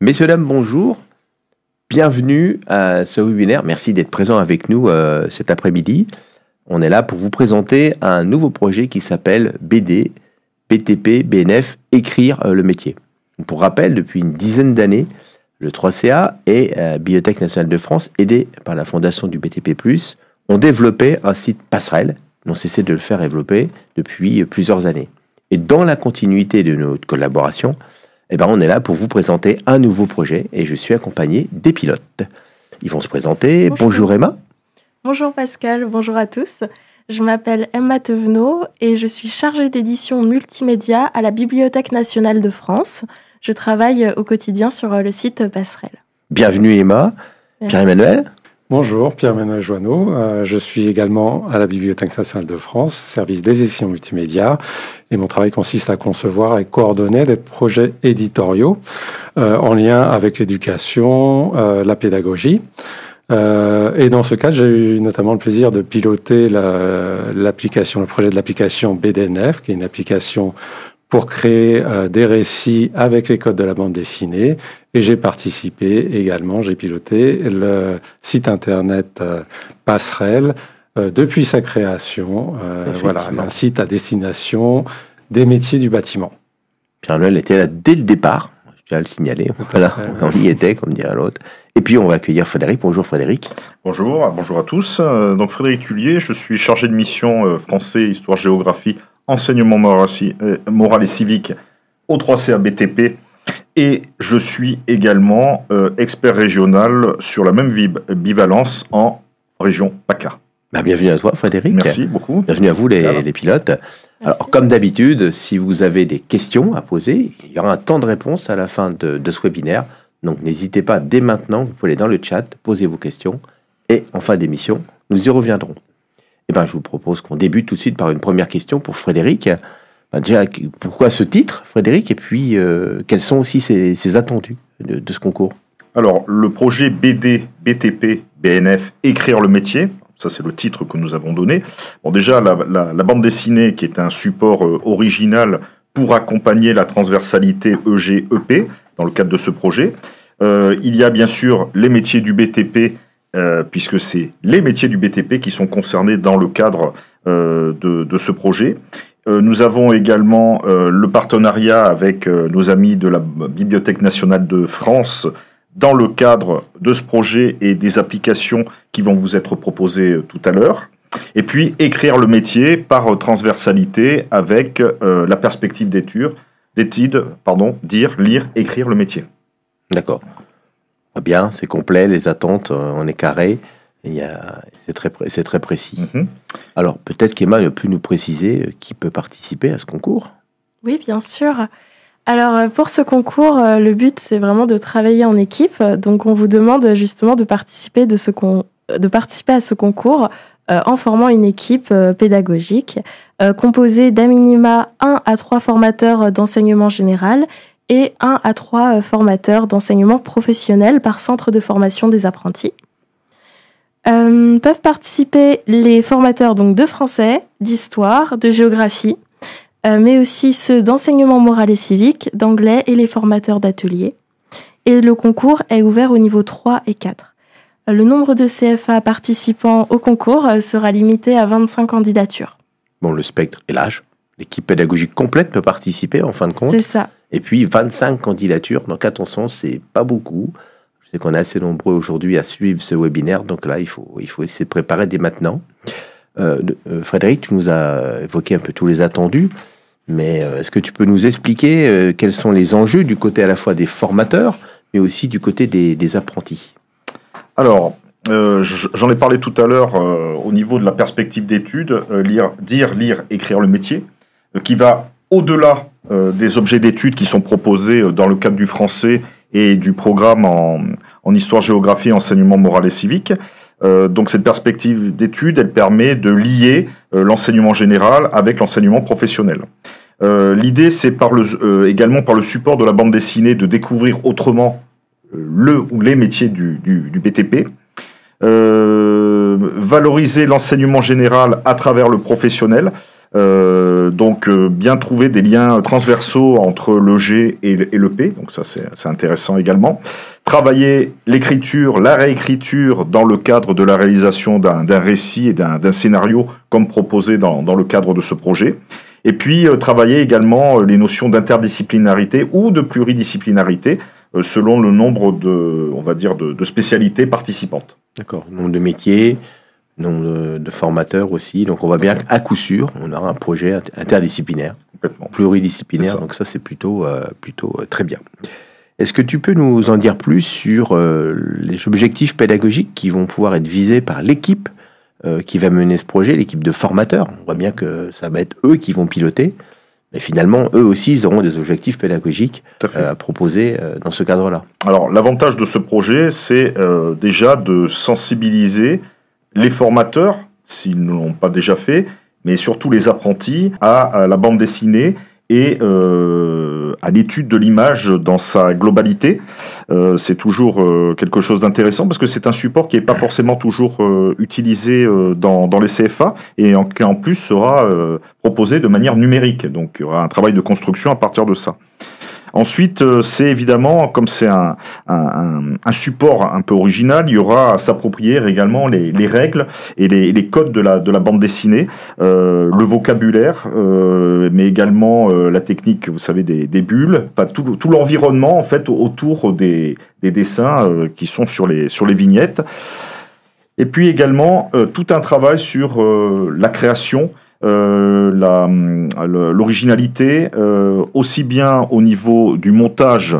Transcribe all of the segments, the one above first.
Messieurs, dames, bonjour. Bienvenue à ce webinaire. Merci d'être présent avec nous cet après-midi. On est là pour vous présenter un nouveau projet qui s'appelle BD, BTP, BNF, écrire le métier. Pour rappel, depuis une dizaine d'années, le 3CA et Bibliothèque nationale de France, aidés par la fondation du BTP+, ont développé un site passerelle, n'ont cessé de le faire développer depuis plusieurs années. Et dans la continuité de notre collaboration, on est là pour vous présenter un nouveau projet et je suis accompagné des pilotes. Ils vont se présenter. Bonjour Emma. Bonjour Pascal, bonjour à tous. Je m'appelle Emma Thévenot et je suis chargée d'édition multimédia à la Bibliothèque nationale de France. Je travaille au quotidien sur le site Passerelle. Bienvenue Emma. Merci. Pierre-Emmanuel. Bonjour, Pierre-Emmanuel Joanneau. Je suis également à la Bibliothèque nationale de France, service des éditions multimédia. Et mon travail consiste à concevoir et coordonner des projets éditoriaux en lien avec l'éducation, la pédagogie. Et dans ce cadre, j'ai eu notamment le plaisir de piloter le projet de l'application BDNF, qui est une application pour créer des récits avec les codes de la bande dessinée. Et j'ai piloté le site internet Passerelle depuis sa création. Voilà, un site à destination des métiers du bâtiment. Pierre-Emmanuel était là dès le départ, je tiens à le signaler. Voilà, on y était, comme dirait l'autre. Et puis on va accueillir Frédéric. Bonjour Frédéric. Bonjour à tous. Donc Frédéric Tullier, je suis chargé de mission français, histoire, géographie, enseignement moral et civique au 3CA BTP. Et je suis également expert régional sur la même bivalence en région PACA. Bienvenue à toi Frédéric. Merci beaucoup. Bienvenue à vous les pilotes. Alors, comme d'habitude, si vous avez des questions à poser, il y aura un temps de réponse à la fin de ce webinaire. Donc n'hésitez pas dès maintenant, vous pouvez aller dans le chat, poser vos questions. Et en fin d'émission, nous y reviendrons. Je vous propose qu'on débute tout de suite par une première question pour Frédéric. Déjà, pourquoi ce titre, Frédéric? Et puis, quels sont aussi ses attendus de ce concours? Alors, le projet BD, BTP, BNF, écrire le métier, ça c'est le titre que nous avons donné. Bon, déjà, la bande dessinée, qui est un support original pour accompagner la transversalité EG-EP, dans le cadre de ce projet. Il y a bien sûr les métiers du BTP, puisque c'est les métiers du BTP qui sont concernés dans le cadre de ce projet. Nous avons également le partenariat avec nos amis de la Bibliothèque nationale de France dans le cadre de ce projet et des applications qui vont vous être proposées tout à l'heure. Et puis écrire le métier par transversalité avec la perspective dire, lire, écrire le métier. D'accord. Bien, c'est complet, les attentes, on est carré. C'est très précis. Alors, peut-être qu'Emma peut nous préciser qui peut participer à ce concours. Oui, bien sûr. Alors, pour ce concours, le but, c'est vraiment de travailler en équipe. Donc, on vous demande justement de participer à ce concours en formant une équipe pédagogique composée d'à minima 1 à 3 formateurs d'enseignement général et 1 à 3 formateurs d'enseignement professionnel par centre de formation des apprentis. Peuvent participer les formateurs donc de français, d'histoire, de géographie, mais aussi ceux d'enseignement moral et civique, d'anglais et les formateurs d'ateliers. Et le concours est ouvert au niveau 3 et 4. Le nombre de CFA participants au concours sera limité à 25 candidatures. Bon, le spectre est large. L'équipe pédagogique complète peut participer en fin de compte. C'est ça. Et puis 25 candidatures, donc attention, c'est pas beaucoup. Je sais qu'on est assez nombreux aujourd'hui à suivre ce webinaire, donc là, il faut essayer de se préparer dès maintenant. Frédéric, tu nous as évoqué un peu tous les attendus, mais est-ce que tu peux nous expliquer quels sont les enjeux du côté à la fois des formateurs, mais aussi du côté des apprentis? Alors, j'en ai parlé tout à l'heure au niveau de la perspective d'études, lire, écrire le métier, qui va au-delà des objets d'études qui sont proposés dans le cadre du français et du programme en histoire, géographie, enseignement moral et civique. Donc cette perspective d'études, elle permet de lier l'enseignement général avec l'enseignement professionnel. L'idée, c'est également par le support de la bande dessinée de découvrir autrement le ou les métiers du BTP, valoriser l'enseignement général à travers le professionnel, Donc bien trouver des liens transversaux entre le G et le P, donc ça c'est intéressant également. Travailler l'écriture, la réécriture dans le cadre de la réalisation d'un récit et d'un scénario comme proposé dans le cadre de ce projet. Et puis travailler également les notions d'interdisciplinarité ou de pluridisciplinarité selon le nombre de spécialités participantes. D'accord, nombre de métiers, nombre de formateurs aussi. Donc on voit bien qu'à coup sûr, on aura un projet interdisciplinaire, pluridisciplinaire. Donc ça c'est plutôt très bien. Est-ce que tu peux nous en dire plus sur les objectifs pédagogiques qui vont pouvoir être visés par l'équipe qui va mener ce projet, l'équipe de formateurs? On voit bien que ça va être eux qui vont piloter, mais finalement, eux aussi, ils auront des objectifs pédagogiques à proposer dans ce cadre-là. Alors, l'avantage de ce projet, c'est déjà de sensibiliser les formateurs, s'ils ne l'ont pas déjà fait, mais surtout les apprentis, à la bande dessinée et à l'étude de l'image dans sa globalité. C'est toujours quelque chose d'intéressant parce que c'est un support qui n'est pas forcément toujours utilisé dans les CFA et qui en plus sera proposé de manière numérique. Donc il y aura un travail de construction à partir de ça. Ensuite, c'est évidemment, comme c'est un support un peu original, il y aura à s'approprier également les règles et les codes de la bande dessinée, le vocabulaire, mais également la technique, vous savez, des bulles, tout l'environnement en fait autour des dessins qui sont sur les vignettes. Et puis également tout un travail sur la création, l'originalité, aussi bien au niveau du montage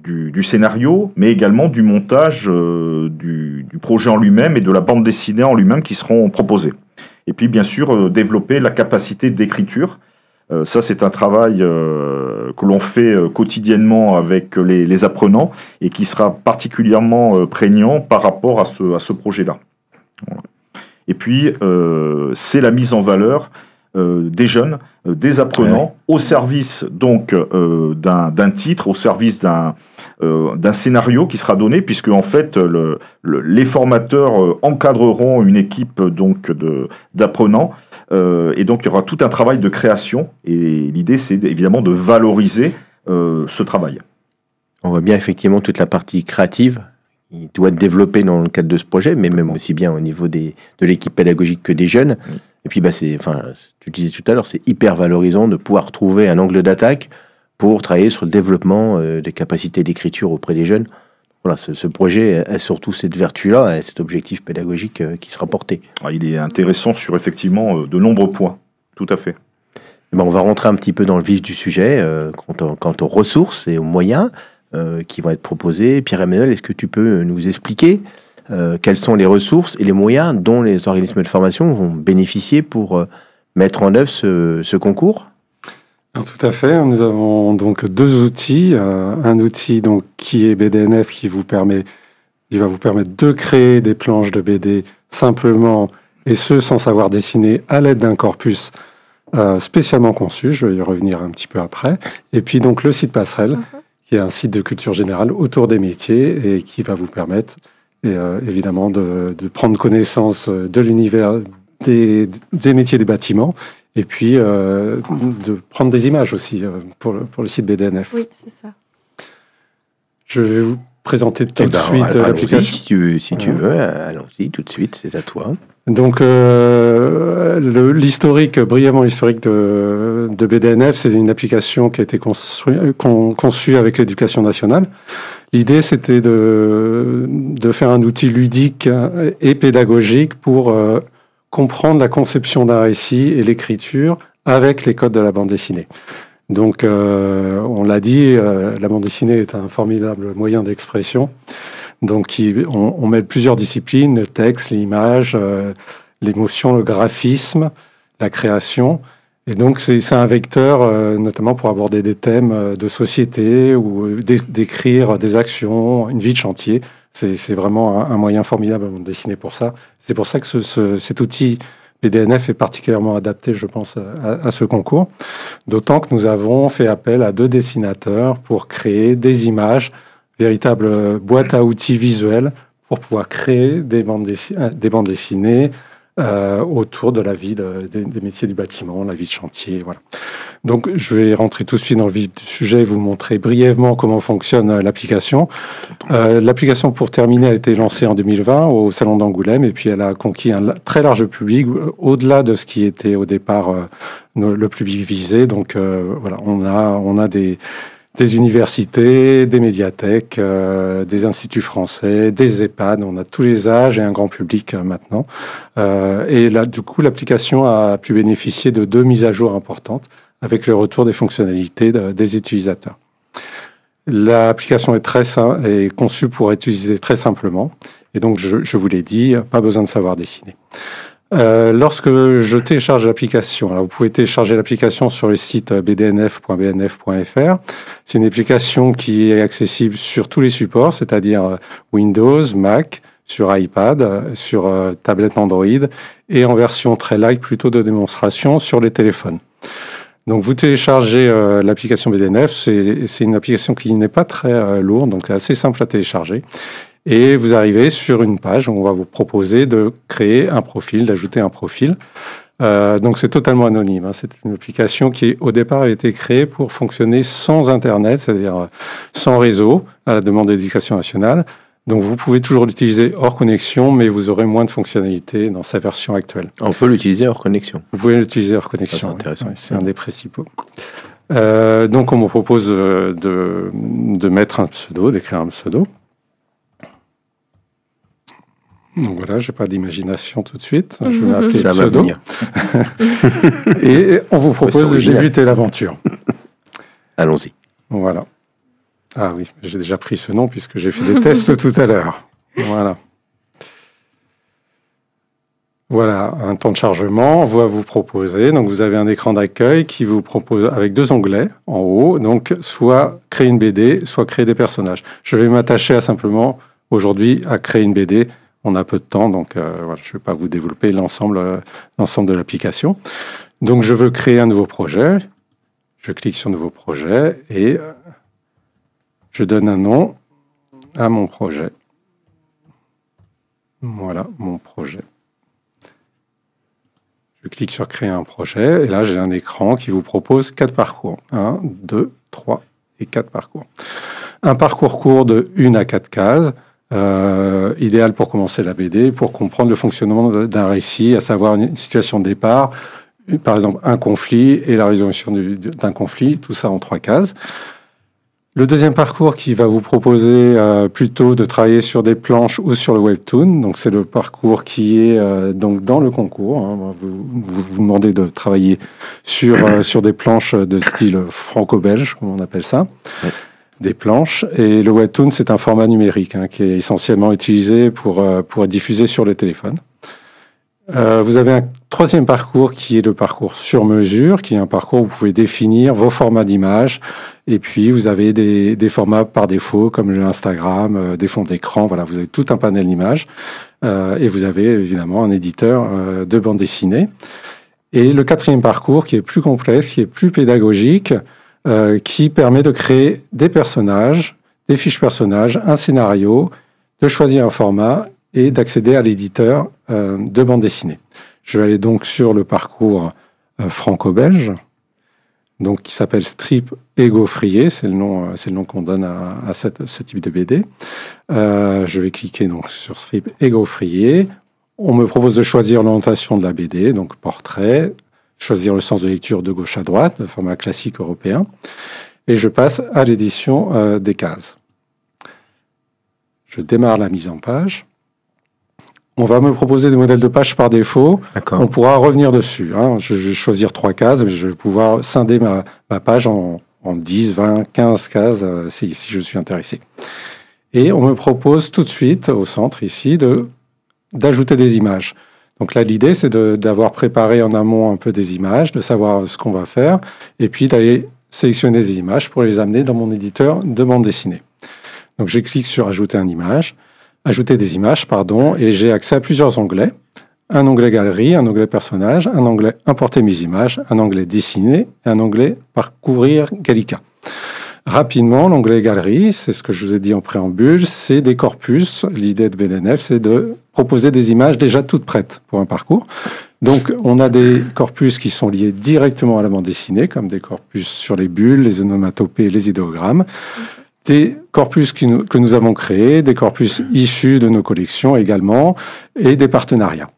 du scénario, mais également du montage du projet en lui-même et de la bande dessinée en lui-même qui seront proposés. Et puis bien sûr développer la capacité d'écriture. Ça c'est un travail que l'on fait quotidiennement avec les apprenants et qui sera particulièrement prégnant par rapport à ce projet-là. Voilà. Et puis, c'est la mise en valeur des jeunes, des apprenants, au service donc d'un titre, au service d'un scénario qui sera donné, puisque en fait, les formateurs encadreront une équipe donc d'apprenants, et donc il y aura tout un travail de création. Et l'idée, c'est évidemment de valoriser ce travail. On voit bien effectivement toute la partie créative. Il doit être développé dans le cadre de ce projet, mais même aussi bien au niveau de l'équipe pédagogique que des jeunes. Et puis, tu disais tout à l'heure, c'est hyper valorisant de pouvoir trouver un angle d'attaque pour travailler sur le développement des capacités d'écriture auprès des jeunes. Voilà, ce projet a surtout cette vertu-là, et cet objectif pédagogique qui sera porté. Il est intéressant sur effectivement de nombreux points, tout à fait. On va rentrer un petit peu dans le vif du sujet, quant aux ressources et aux moyens qui vont être proposés. Pierre-Emmanuel, est-ce que tu peux nous expliquer quelles sont les ressources et les moyens dont les organismes de formation vont bénéficier pour mettre en œuvre ce concours? Alors, tout à fait. Nous avons donc deux outils. Un outil donc, qui est BDNF qui va vous permettre de créer des planches de BD simplement, et ce sans savoir dessiner, à l'aide d'un corpus spécialement conçu. Je vais y revenir un petit peu après. Et puis donc le site Passerelle, qui est un site de culture générale autour des métiers et qui va vous permettre évidemment de prendre connaissance de l'univers des métiers des bâtiments et puis de prendre des images aussi pour le site BDNF. Oui, c'est ça. Je vais vous présenter tout de suite l'application. Si tu veux, allons-y tout de suite, c'est à toi. Donc, brièvement l'historique de BDNF, c'est une application qui a été conçue avec l'Éducation nationale. L'idée, c'était de faire un outil ludique et pédagogique pour comprendre la conception d'un récit et l'écriture avec les codes de la bande dessinée. Donc, on l'a dit, la bande dessinée est un formidable moyen d'expression. Donc, on mêle plusieurs disciplines, le texte, l'image, l'émotion, le graphisme, la création. Et donc, c'est un vecteur, notamment pour aborder des thèmes de société ou décrire des actions, une vie de chantier. C'est vraiment un moyen formidable à dessiner pour ça. C'est pour ça que cet outil BDNF est particulièrement adapté, je pense, à ce concours. D'autant que nous avons fait appel à 2 dessinateurs pour créer des images, véritable boîte à outils visuels pour pouvoir créer des bandes dessinées autour de la vie des métiers du bâtiment, la vie de chantier. Voilà. Donc, je vais rentrer tout de suite dans le vif du sujet et vous montrer brièvement comment fonctionne l'application. L'application, pour terminer, a été lancée en 2020 au Salon d'Angoulême et puis elle a conquis un très large public, au-delà de ce qui était au départ le public visé. Donc, voilà, on a des universités, des médiathèques, des instituts français, des EHPAD, on a tous les âges et un grand public maintenant. Et là, du coup, l'application a pu bénéficier de 2 mises à jour importantes avec le retour des fonctionnalités des utilisateurs. L'application est conçue pour être utilisée très simplement. Et donc, je vous l'ai dit, pas besoin de savoir dessiner. Lorsque je télécharge l'application, alors vous pouvez télécharger l'application sur le site bdnf.bnf.fr. C'est une application qui est accessible sur tous les supports, c'est-à-dire Windows, Mac, sur iPad, sur tablette Android et en version très light, plutôt de démonstration, sur les téléphones. Donc vous téléchargez l'application BDNF, c'est une application qui n'est pas très lourde, donc assez simple à télécharger. Et vous arrivez sur une page où on va vous proposer de créer un profil, d'ajouter un profil. Donc c'est totalement anonyme. Hein. C'est une application qui, au départ, a été créée pour fonctionner sans Internet, c'est-à-dire sans réseau, à la demande de l'Éducation nationale. Donc vous pouvez toujours l'utiliser hors connexion, mais vous aurez moins de fonctionnalités dans sa version actuelle. On peut l'utiliser hors connexion. Vous pouvez l'utiliser hors connexion. C'est intéressant. Oui, c'est un des principaux. Donc on me propose de mettre un pseudo, d'écrire un pseudo. Donc voilà, j'ai pas d'imagination tout de suite. Je vais m'appeler pseudo. Et on vous propose de débuter l'aventure. Allons-y. Voilà. Ah oui, j'ai déjà pris ce nom puisque j'ai fait des tests tout à l'heure. Voilà. Voilà, un temps de chargement, on va vous proposer. Donc vous avez un écran d'accueil qui vous propose avec 2 onglets en haut. Donc soit créer une BD, soit créer des personnages. Je vais m'attacher à simplement aujourd'hui à créer une BD. On a peu de temps, donc voilà, je ne vais pas vous développer l'ensemble de l'application. Donc je veux créer un nouveau projet. Je clique sur Nouveau projet et je donne un nom à mon projet. Voilà, mon projet. Je clique sur Créer un projet et là j'ai un écran qui vous propose 4 parcours. 1, 2, 3 et 4 parcours. Un parcours court de 1 à 4 cases. Idéal pour commencer la BD, pour comprendre le fonctionnement d'un récit, à savoir une situation de départ, par exemple un conflit et la résolution d'un conflit, tout ça en 3 cases. Le deuxième parcours qui va vous proposer plutôt de travailler sur des planches ou sur le webtoon, donc c'est le parcours qui est donc dans le concours. Hein. Vous demandez de travailler sur des planches de style franco-belge, comme on appelle ça. Oui. Des planches. Et le webtoon, c'est un format numérique qui est essentiellement utilisé pour être diffusé sur les téléphones. Vous avez un troisième parcours qui est le parcours sur mesure, qui est un parcours où vous pouvez définir vos formats d'images. Et puis, vous avez des formats par défaut, comme le Instagram, des fonds d'écran. Voilà, vous avez tout un panel d'images. Et vous avez évidemment un éditeur de bande dessinée. Et le quatrième parcours, qui est plus complexe, qui est plus pédagogique, qui permet de créer des personnages, des fiches personnages, un scénario, de choisir un format et d'accéder à l'éditeur de bande dessinée. Je vais aller donc sur le parcours franco-belge, donc qui s'appelle Strip et Gaufrier, c'est le nom qu'on donne à ce type de BD. Je vais cliquer donc sur Strip et Gaufrier. On me propose de choisir l'orientation de la BD, donc portrait, choisir le sens de lecture de gauche à droite, le format classique européen, et je passe à l'édition des cases. Je démarre la mise en page. On va me proposer des modèles de page par défaut. On pourra revenir dessus. Je vais choisir 3 cases, mais je vais pouvoir scinder ma page en 10, 20, 15 cases si je suis intéressé. Et on me propose tout de suite, au centre ici, d'ajouter des images. Donc là, l'idée, c'est d'avoir préparé en amont un peu des images, de savoir ce qu'on va faire, et puis d'aller sélectionner des images pour les amener dans mon éditeur de bande dessinée. Donc je clique sur Ajouter des images, et j'ai accès à plusieurs onglets. Un onglet Galerie, un onglet Personnages, un onglet Importer mes images, un onglet Dessiner et un onglet Parcourir Gallica. Rapidement, l'onglet Galerie, c'est ce que je vous ai dit en préambule, c'est des corpus. L'idée de BDNF, c'est de proposer des images déjà toutes prêtes pour un parcours. Donc, on a des corpus qui sont liés directement à la bande dessinée, comme des corpus sur les bulles, les onomatopées, les idéogrammes. Des corpus que nous avons créés, des corpus issus de nos collections également, et des partenariats.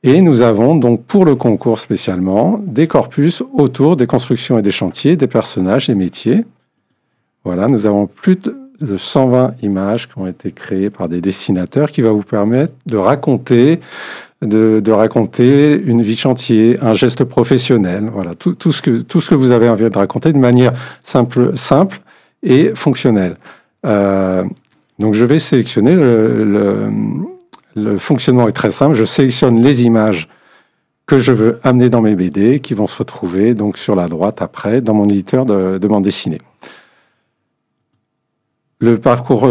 Et nous avons donc pour le concours spécialement des corpus autour des constructions et des chantiers, des personnages et métiers. Voilà, nous avons plus de 120 images qui ont été créées par des dessinateurs qui va vous permettre de raconter une vie de chantier, un geste professionnel, voilà, tout ce que vous avez envie de raconter de manière simple et fonctionnelle. Donc je vais sélectionner le fonctionnement est très simple. Je sélectionne les images que je veux amener dans mes BD qui vont se retrouver donc sur la droite après dans mon éditeur de bande dessinée. Le parcours,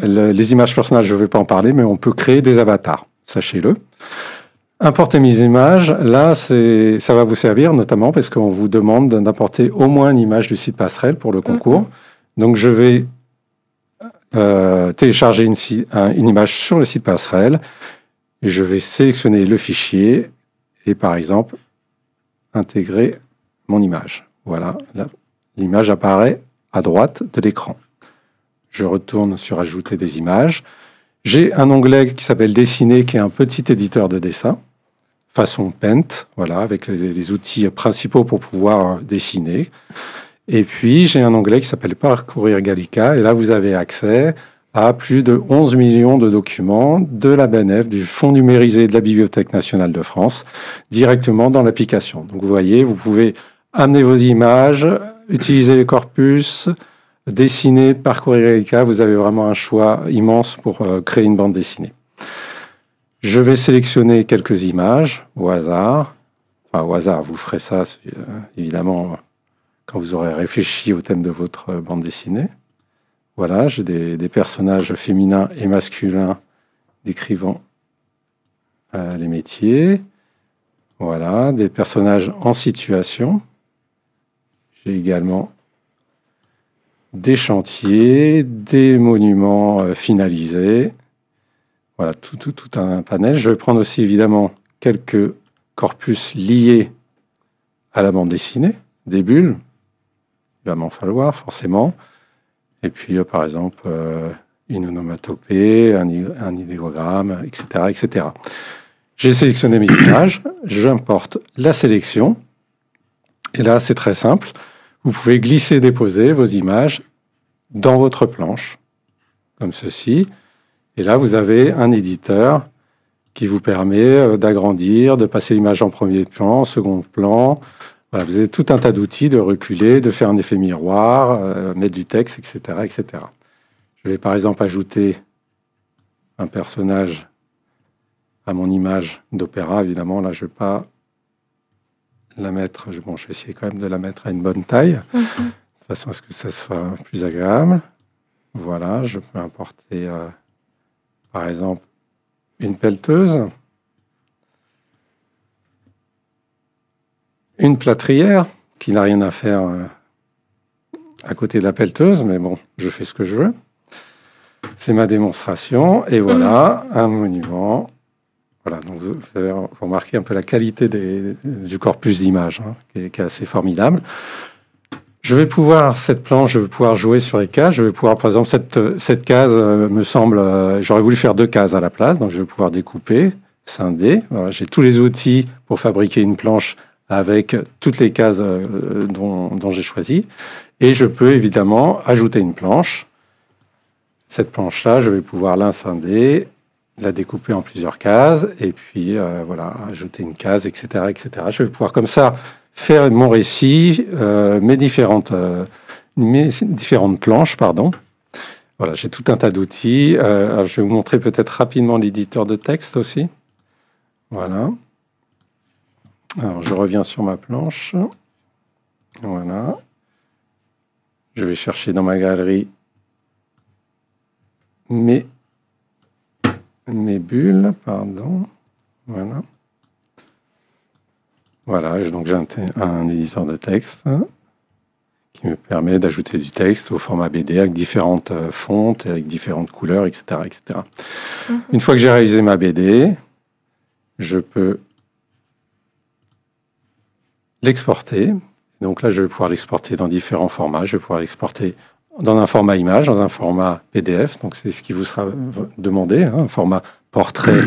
les images personnages, je ne vais pas en parler, mais on peut créer des avatars, sachez-le. Importer mes images, là, ça va vous servir notamment parce qu'on vous demande d'importer au moins une image du site Passerelle pour le concours. Donc, je vais télécharger une image sur le site Passerelle et je vais sélectionner le fichier et, par exemple, intégrer mon image. Voilà, l'image apparaît à droite de l'écran. Je retourne sur Ajouter des images. J'ai un onglet qui s'appelle Dessiner, qui est un petit éditeur de dessin, façon Paint, voilà, avec les outils principaux pour pouvoir dessiner. Et puis, j'ai un onglet qui s'appelle Parcourir Gallica, et là, vous avez accès à plus de 11 millions de documents de la BNF, du Fonds numérisé de la Bibliothèque nationale de France, directement dans l'application. Donc, vous voyez, vous pouvez amener vos images, utiliser les corpus, dessiner, Parcourir Gallica. Vous avez vraiment un choix immense pour créer une bande dessinée. Je vais sélectionner quelques images au hasard. Enfin, au hasard, vous ferez ça, évidemment, quand vous aurez réfléchi au thème de votre bande dessinée. Voilà, j'ai des personnages féminins et masculins décrivant les métiers. Voilà, des personnages en situation. J'ai également des chantiers, des monuments finalisés. Voilà, tout un panel. Je vais prendre aussi évidemment quelques corpus liés à la bande dessinée, des bulles. Il va m'en falloir forcément. Et puis, par exemple, une onomatopée, un idéogramme, etc., etc. J'ai sélectionné mes images. J'importe la sélection. Et là, c'est très simple. Vous pouvez glisser et déposer vos images dans votre planche, comme ceci. Et là, vous avez un éditeur qui vous permet d'agrandir, de passer l'image en premier plan, en second plan. Voilà, vous avez tout un tas d'outils, de reculer, de faire un effet miroir, mettre du texte, etc., etc. Je vais par exemple ajouter un personnage à mon image d'opéra. Évidemment, là, je ne vais pas la mettre. Bon, je vais essayer quand même de la mettre à une bonne taille, de façon à ce que ça soit plus agréable. Voilà, je peux importer, par exemple, une pelleteuse, une plâtrière qui n'a rien à faire à côté de la pelleteuse, mais bon, je fais ce que je veux. C'est ma démonstration, et voilà, un monument. Voilà, donc vous remarquez un peu la qualité du corpus d'images, hein, qui est assez formidable. Cette planche, je vais pouvoir jouer sur les cases. Je vais pouvoir, par exemple, cette case me semble, j'aurais voulu faire 2 cases à la place, donc je vais pouvoir découper, scinder. Voilà, j'ai tous les outils pour fabriquer une planche avec toutes les cases dont j'ai choisi. Et je peux évidemment ajouter une planche. Cette planche-là, je vais pouvoir l'inscinder, la découper en plusieurs cases, et puis voilà, ajouter une case, etc., etc. Je vais pouvoir comme ça faire mon récit, mes différentes planches, pardon. Voilà, j'ai tout un tas d'outils. Je vais vous montrer peut-être rapidement l'éditeur de texte aussi. Voilà. Alors, je reviens sur ma planche. Voilà. Je vais chercher dans ma galerie mes bulles, pardon. Voilà. Voilà, donc j'ai un éditeur de texte qui me permet d'ajouter du texte au format BD avec différentes fontes, avec différentes couleurs, etc. etc. Une fois que j'ai réalisé ma BD, je peux l'exporter. Donc là, je vais pouvoir l'exporter dans différents formats. Je vais pouvoir l'exporter dans un format image, dans un format PDF. Donc c'est ce qui vous sera demandé, hein, un format portrait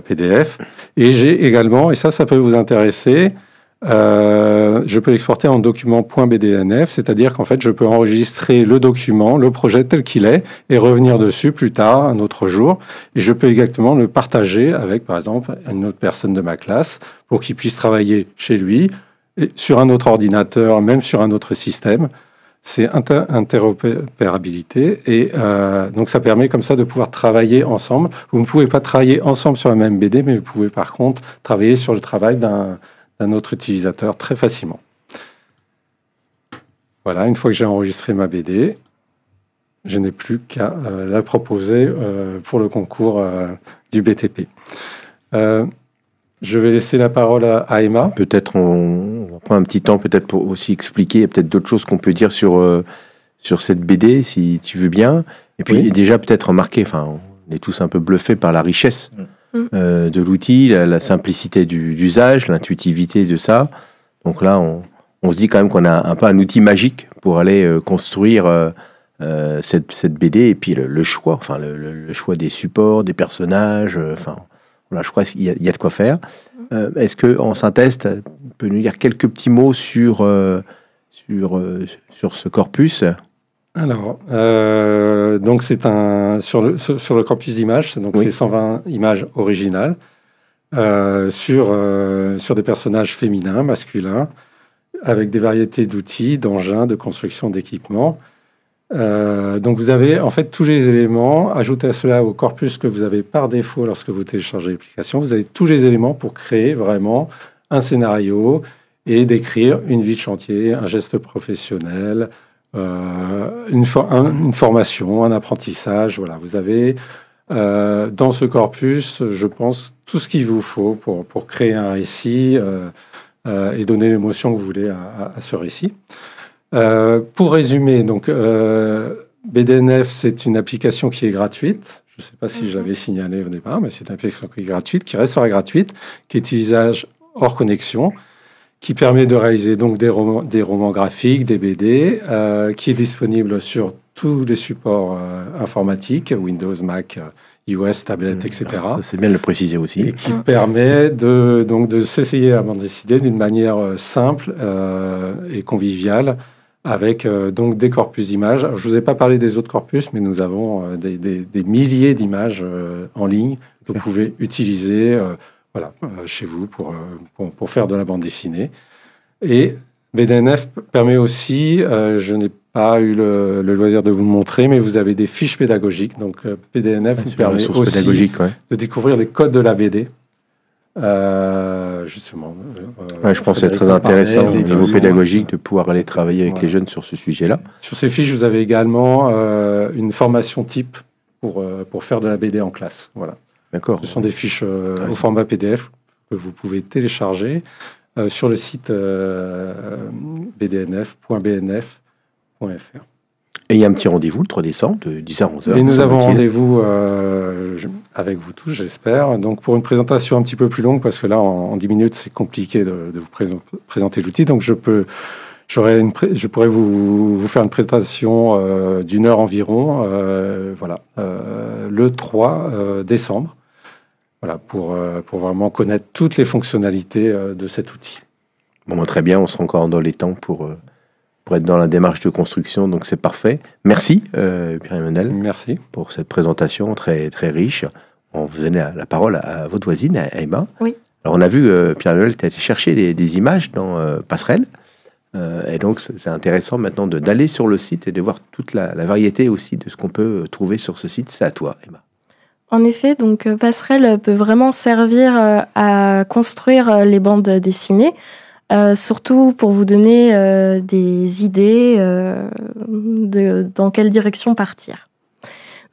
PDF. Et j'ai également, et ça peut vous intéresser, je peux l'exporter en document .bdnf, c'est-à-dire qu'en fait, je peux enregistrer le document, le projet tel qu'il est, et revenir dessus plus tard, un autre jour. Et je peux également le partager avec, par exemple, une autre personne de ma classe pour qu'il puisse travailler chez lui, et sur un autre ordinateur, même sur un autre système. C'est interopérabilité. Et donc, ça permet comme ça de pouvoir travailler ensemble. Vous ne pouvez pas travailler ensemble sur la même BD, mais vous pouvez par contre travailler sur le travail d'un autre utilisateur très facilement. Voilà, une fois que j'ai enregistré ma BD, je n'ai plus qu'à la proposer pour le concours du BTP. Je vais laisser la parole à Emma. Peut-être on va prendre un petit temps peut-être pour aussi expliquer, il y a peut-être d'autres choses qu'on peut dire sur cette BD, si tu veux bien. Et puis déjà peut-être remarquer, enfin, on est tous un peu bluffés par la richesse de l'outil, la simplicité d'usage, l'intuitivité de ça. Donc là, on se dit quand même qu'on a un peu un outil magique pour aller construire cette BD, et puis le choix, enfin le choix des supports, des personnages, enfin voilà, je crois qu'il y a de quoi faire. Est-ce que en synthèse, tu peux nous dire quelques petits mots sur ce corpus? Alors, donc c'est sur le corpus d'images, donc c'est 120 images originales sur des personnages féminins, masculins, avec des variétés d'outils, d'engins, de construction d'équipements. Donc vous avez en fait tous les éléments. Ajoutez à cela au corpus que vous avez par défaut lorsque vous téléchargez l'application. Vous avez tous les éléments pour créer vraiment un scénario et décrire une vie de chantier, un geste professionnel, une formation, un apprentissage. Voilà, vous avez dans ce corpus, je pense, tout ce qu'il vous faut pour créer un récit et donner l'émotion que vous voulez à ce récit. Pour résumer, donc BDNF, c'est une application qui est gratuite. Je ne sais pas si je l'avais signalé au départ, mais c'est une application qui est gratuite, qui restera gratuite, qui est utilisable hors connexion, qui permet de réaliser donc des romans graphiques, des BD, qui est disponible sur tous les supports informatiques, Windows, Mac, iOS, tablette, etc. Ça, c'est bien de le préciser aussi. Et qui permet de s'essayer à bande dessinée d'une manière simple et conviviale, avec donc des corpus d'images. Je ne vous ai pas parlé des autres corpus, mais nous avons des milliers d'images en ligne que vous pouvez utiliser chez vous pour faire de la bande dessinée. Et BDNF permet aussi, je n'ai pas eu le loisir de vous le montrer, mais vous avez des fiches pédagogiques. Donc BDNF vous permet aussi de découvrir les codes de la BD. Justement. Je pense que c'est très intéressant au niveau pédagogique de pouvoir aller travailler avec les jeunes sur ce sujet-là. Sur ces fiches, vous avez également une formation type pour faire de la BD en classe. Voilà. D'accord. Ce sont des fiches au format PDF que vous pouvez télécharger sur le site bdnf.bnf.fr. Et il y a un petit rendez-vous le 3 décembre de 10h à 11h. Et nous avons rendez-vous avec vous tous, j'espère. Donc pour une présentation un petit peu plus longue, parce que là, en 10 minutes, c'est compliqué de vous présenter l'outil. Donc je pourrais vous faire une présentation d'1 heure environ, le 3 décembre, voilà, pour vraiment connaître toutes les fonctionnalités de cet outil. Bon, très bien, on sera encore dans les temps pour être dans la démarche de construction, donc c'est parfait. Merci Pierre-Emmanuel. Merci. Pour cette présentation très, très riche. On vous donne la parole à votre voisine, à Emma. Oui. Alors on a vu, Pierre-Emmanuel, tu as été chercher des images dans Passerelle, et donc c'est intéressant maintenant d'aller sur le site et de voir toute la variété aussi de ce qu'on peut trouver sur ce site. C'est à toi, Emma. En effet, donc Passerelle peut vraiment servir à construire les bandes dessinées. Surtout pour vous donner des idées dans quelle direction partir.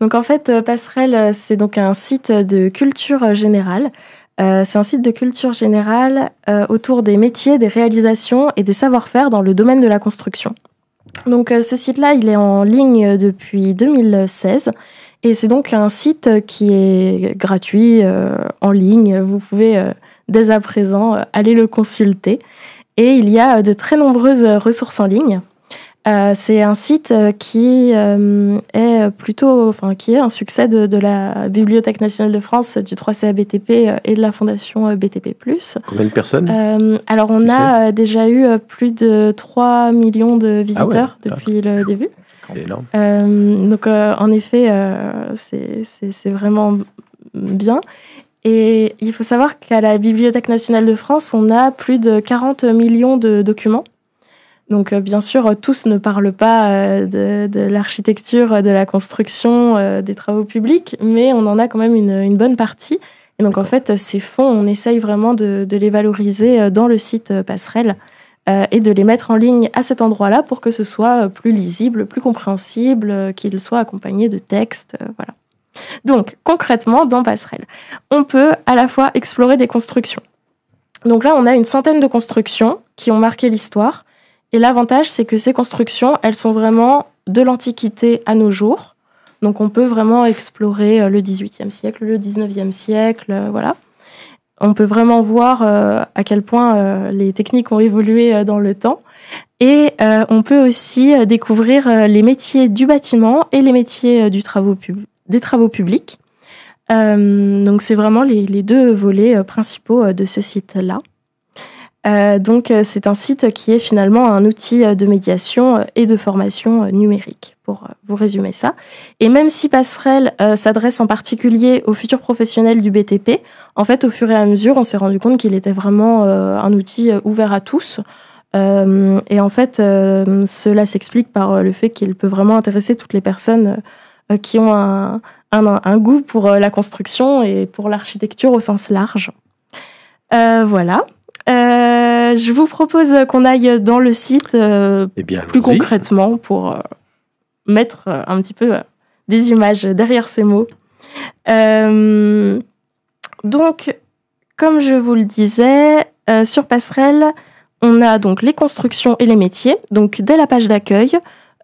Donc en fait, Passerelle, c'est donc un site de culture générale. C'est un site de culture générale autour des métiers, des réalisations et des savoir-faire dans le domaine de la construction. Donc ce site-là, il est en ligne depuis 2016 et c'est donc un site qui est gratuit, en ligne. Vous pouvez dès à présent aller le consulter. Et il y a de très nombreuses ressources en ligne. C'est un site qui est plutôt, qui est un succès de la Bibliothèque nationale de France, du 3CA BTP et de la Fondation BTP+. Combien de personnes Alors on a déjà eu plus de 3 millions de visiteurs depuis le début. C'est énorme. Donc en effet, c'est vraiment bien. Et il faut savoir qu'à la Bibliothèque nationale de France, on a plus de 40 millions de documents. Donc, bien sûr, tous ne parlent pas de l'architecture, de la construction, des travaux publics, mais on en a quand même une bonne partie. Et donc, en fait, ces fonds, on essaye vraiment de les valoriser dans le site Passerelle et de les mettre en ligne à cet endroit-là pour que ce soit plus lisible, plus compréhensible, qu'il soit accompagné de textes, voilà. Donc, concrètement, dans Passerelle, on peut à la fois explorer des constructions. Donc là, on a une centaine de constructions qui ont marqué l'histoire. Et l'avantage, c'est que ces constructions, elles sont vraiment de l'Antiquité à nos jours. Donc, on peut vraiment explorer le XVIIIe siècle, le XIXe siècle, voilà. On peut vraiment voir à quel point les techniques ont évolué dans le temps. Et on peut aussi découvrir les métiers du bâtiment et les métiers des travaux publics. Donc, c'est vraiment les deux volets principaux de ce site-là. Donc, c'est un site qui est finalement un outil de médiation et de formation numérique, pour vous résumer ça. Et même si Passerelle s'adresse en particulier aux futurs professionnels du BTP, en fait, au fur et à mesure, on s'est rendu compte qu'il était vraiment un outil ouvert à tous. Et en fait, cela s'explique par le fait qu'il peut vraiment intéresser toutes les personnes qui ont un goût pour la construction et pour l'architecture au sens large. Voilà. Je vous propose qu'on aille dans le site plus concrètement pour mettre un petit peu des images derrière ces mots. Donc, comme je vous le disais, sur Passerelle, on a donc les constructions et les métiers. Donc, dès la page d'accueil,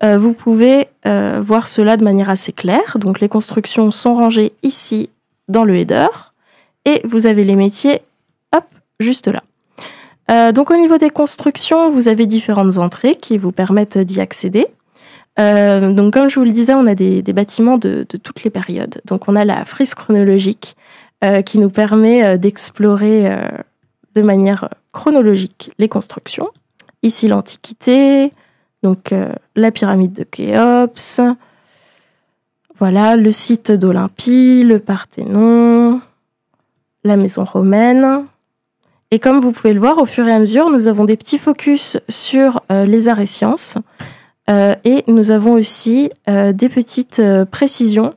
vous pouvez voir cela de manière assez claire. Donc, les constructions sont rangées ici dans le header et vous avez les métiers, hop, juste là. Donc au niveau des constructions, vous avez différentes entrées qui vous permettent d'y accéder. Donc comme je vous le disais, on a des bâtiments de toutes les périodes. Donc on a la frise chronologique qui nous permet d'explorer de manière chronologique les constructions. Ici l'Antiquité, donc la pyramide de Khéops, voilà, le site d'Olympie, le Parthénon, la maison romaine. Et comme vous pouvez le voir, au fur et à mesure, nous avons des petits focus sur les arts et sciences. Et nous avons aussi des petites précisions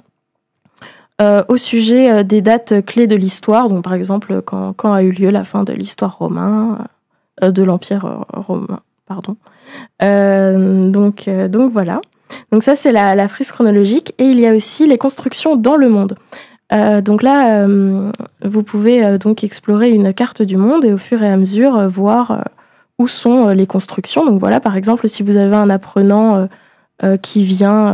au sujet des dates clés de l'histoire. Donc, par exemple, quand a eu lieu la fin de l'histoire romaine, de l'Empire romain, pardon. Donc voilà. Donc ça, c'est la frise chronologique. Et il y a aussi les constructions dans le monde. Donc là, vous pouvez donc explorer une carte du monde et au fur et à mesure voir où sont les constructions. Donc voilà, par exemple, si vous avez un apprenant qui vient,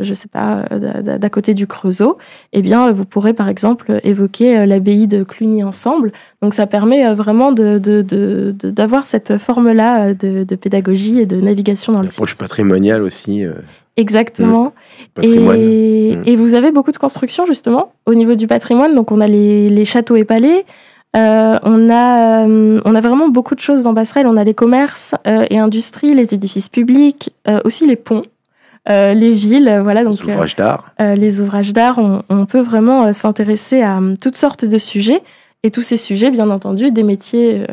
je sais pas, d'à côté du Creusot, eh bien, vous pourrez par exemple évoquer l'abbaye de Cluny-Ensemble. Donc ça permet vraiment d'avoir cette forme-là de pédagogie et de navigation dans le site. L'approche patrimoniale aussi. Exactement. Et vous avez beaucoup de constructions, justement, au niveau du patrimoine. Donc, on a les châteaux et palais. On a vraiment beaucoup de choses dans Passerelle. On a les commerces et industries, les édifices publics, aussi les ponts, les villes. Voilà, donc, les ouvrages d'art. Les ouvrages d'art, on peut vraiment s'intéresser à toutes sortes de sujets. Et tous ces sujets, bien entendu, des métiers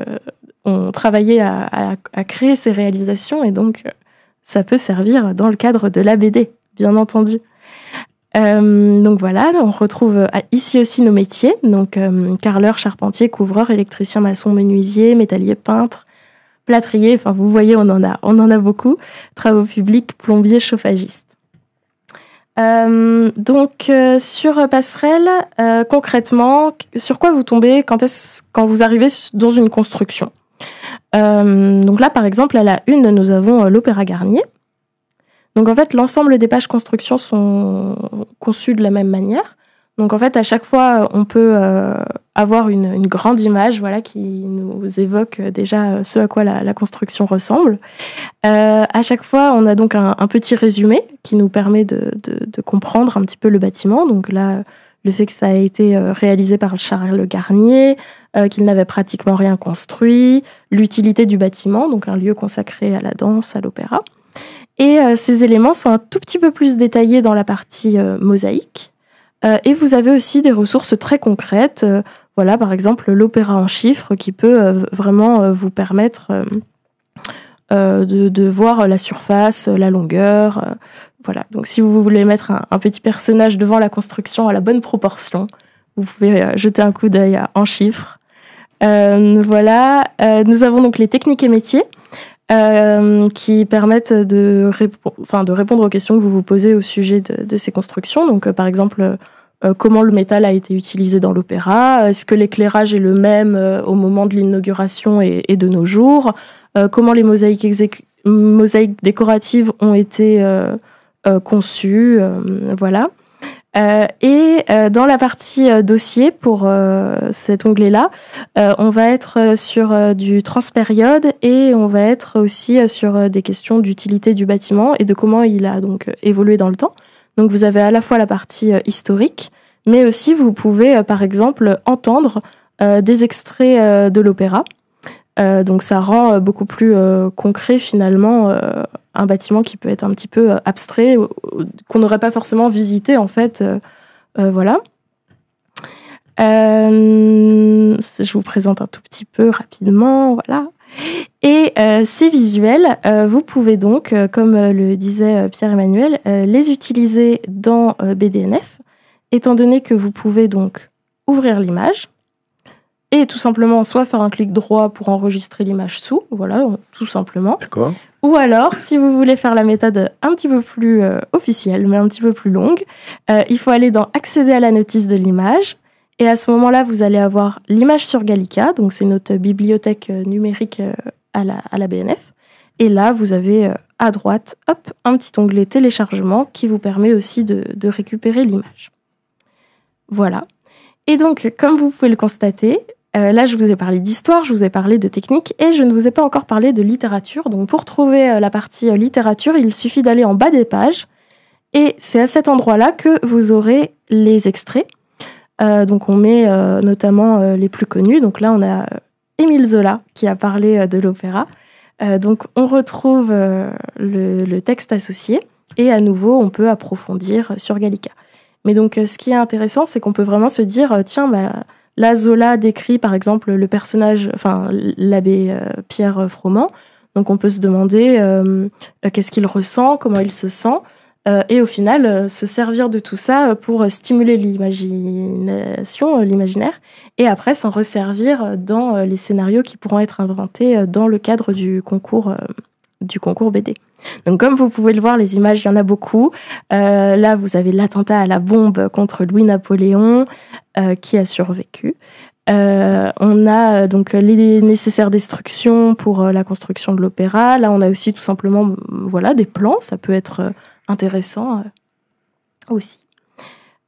ont travaillé à créer ces réalisations. Et donc... ça peut servir dans le cadre de la BD, bien entendu. Donc voilà, on retrouve ici aussi nos métiers. Donc carreleur, charpentier, couvreur, électricien, maçon, menuisier, métallier, peintre, plâtrier. Enfin, vous voyez, on en a beaucoup. Travaux publics, plombier, chauffagiste. Donc sur Passerelle, concrètement, sur quoi vous tombez quand vous arrivez dans une construction? Donc là, par exemple, à la une, nous avons l'Opéra Garnier. Donc en fait, l'ensemble des pages construction sont conçues de la même manière. Donc en fait, à chaque fois, on peut avoir une grande image, voilà, qui nous évoque déjà ce à quoi la construction ressemble. À chaque fois, on a donc un petit résumé qui nous permet de comprendre un petit peu le bâtiment. Donc là, le fait que ça a été réalisé par Charles Garnier, qu'il n'avait pratiquement rien construit, l'utilité du bâtiment, donc un lieu consacré à la danse, à l'opéra. Et ces éléments sont un tout petit peu plus détaillés dans la partie mosaïque. Et vous avez aussi des ressources très concrètes. Voilà, par exemple, l'opéra en chiffres qui peut vraiment vous permettre de voir la surface, la longueur. Voilà. Donc, si vous voulez mettre un petit personnage devant la construction à la bonne proportion, vous pouvez jeter un coup d'œil en chiffres. Voilà. Nous avons donc les techniques et métiers qui permettent de répondre aux questions que vous vous posez au sujet de ces constructions. Donc, par exemple, comment le métal a été utilisé dans l'opéra, est-ce que l'éclairage est le même au moment de l'inauguration et de nos jours, comment les mosaïques décoratives ont été conçues, voilà. Et dans la partie dossier, pour cet onglet-là, on va être sur du transpériode et on va être aussi sur des questions d'utilité du bâtiment et de comment il a donc évolué dans le temps. Donc vous avez à la fois la partie historique, mais aussi vous pouvez par exemple entendre des extraits de l'opéra. Donc ça rend beaucoup plus concret finalement un bâtiment qui peut être un petit peu abstrait, qu'on n'aurait pas forcément visité en fait. Voilà. Je vous présente un tout petit peu rapidement. Voilà. Et ces visuels, vous pouvez donc, comme le disait Pierre-Emmanuel, les utiliser dans BDNF, étant donné que vous pouvez donc ouvrir l'image et tout simplement soit faire un clic droit pour enregistrer l'image sous, voilà, tout simplement. D'accord. Ou alors, si vous voulez faire la méthode un petit peu plus officielle, mais un petit peu plus longue, il faut aller dans accéder à la notice de l'image. Et à ce moment-là, vous allez avoir l'image sur Gallica, donc c'est notre bibliothèque numérique à la BNF. Et là, vous avez à droite, hop, un petit onglet téléchargement qui vous permet aussi de récupérer l'image. Voilà. Et donc, comme vous pouvez le constater, là, je vous ai parlé d'histoire, je vous ai parlé de technique et je ne vous ai pas encore parlé de littérature. Donc, pour trouver la partie littérature, il suffit d'aller en bas des pages. Et c'est à cet endroit-là que vous aurez les extraits. Donc, on met notamment les plus connus. Donc là, on a Émile Zola qui a parlé de l'opéra. Donc, on retrouve le texte associé. Et à nouveau, on peut approfondir sur Gallica. Mais donc, ce qui est intéressant, c'est qu'on peut vraiment se dire, tiens, là, Zola décrit, par exemple, le personnage, enfin, l'abbé Pierre Froment. Donc, on peut se demander qu'est-ce qu'il ressent, comment il se sent. Et au final, se servir de tout ça pour stimuler l'imagination, l'imaginaire. Et après, s'en resservir dans les scénarios qui pourront être inventés dans le cadre du concours BD. Donc, comme vous pouvez le voir, les images, il y en a beaucoup. Là, vous avez l'attentat à la bombe contre Louis-Napoléon qui a survécu. On a donc les nécessaires destructions pour la construction de l'opéra. Là, on a aussi tout simplement voilà, des plans. Ça peut être intéressant aussi.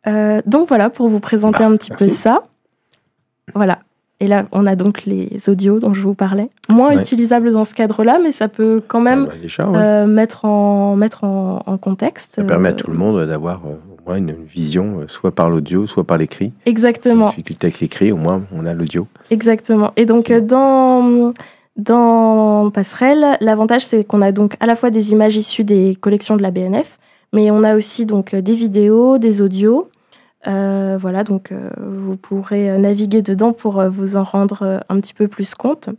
Donc, voilà, pour vous présenter un petit peu ça. Voilà. Et là, on a donc les audios dont je vous parlais. Moins utilisables dans ce cadre-là, mais ça peut quand même mettre en contexte. Ça permet à tout le monde d'avoir au moins une vision, soit par l'audio, soit par l'écrit. Exactement. La difficulté avec l'écrit, au moins, on a l'audio. Exactement. Et donc, dans Passerelle, l'avantage, c'est qu'on a donc à la fois des images issues des collections de la BNF, mais on a aussi donc des vidéos, des audios. Voilà, donc vous pourrez naviguer dedans pour vous en rendre un petit peu plus compte.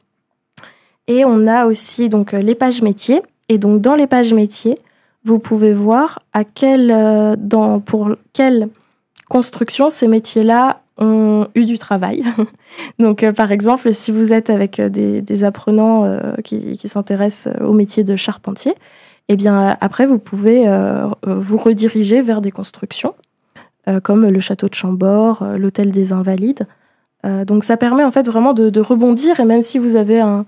Et on a aussi donc les pages métiers. Et donc dans les pages métiers, vous pouvez voir pour quelle construction ces métiers-là ont eu du travail. Donc par exemple, si vous êtes avec des apprenants qui s'intéressent au métier de charpentier, eh bien après vous pouvez vous rediriger vers des constructions. Comme le château de Chambord, l'hôtel des Invalides. Donc ça permet en fait vraiment de rebondir, et même si vous avez un